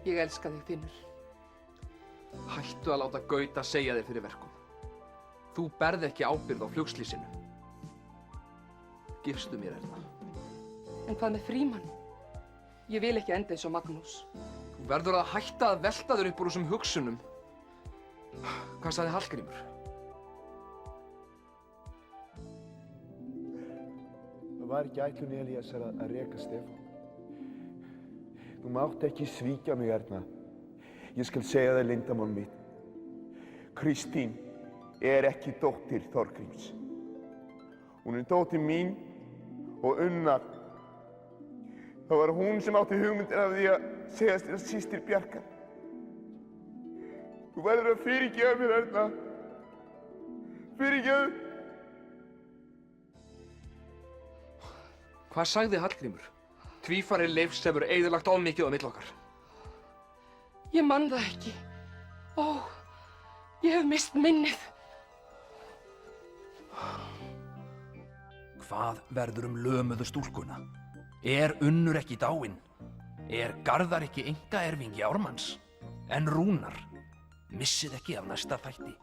Ég elska þig, Finnur. Hættu að láta Gauta segja þér fyrir verkum. Þú berð ekki ábyrgð á flugslysinu. Gifstu mér, Erna. En hvað með Frímann? Ég vil ekki enda eins og Magnús. Þú verður að hætta að velta þér upp úr þessum hugsunum. Hvað sagði Hallgrímur? Það var ekki ætlun Elíasar að reka Stefán. Þú mátt ekki svíkja mig, Erna. Ég skal segja þér leyndarmál mitt. Kristín ekki dóttir Þorgríms. Hún dóttir mín og Unnar. Það var hún sem átti hugmyndir af því að segjast þér systir Bjarkar. Þú verður að fyrirgefa mér, Erna. Fyrirgefu. Hvað sagði Hallgrímur? Tvífari Leifs hefur eyðilagt of mikið á milli okkar. Ég man það ekki. Ó, ég hef misst minnið. Hvað verður lömuðu stúlkuna? Unnur ekki dáinn? Garðar ekki einkaerfingi Ármanns? En Rúnar? Missið ekki af næsta þætti.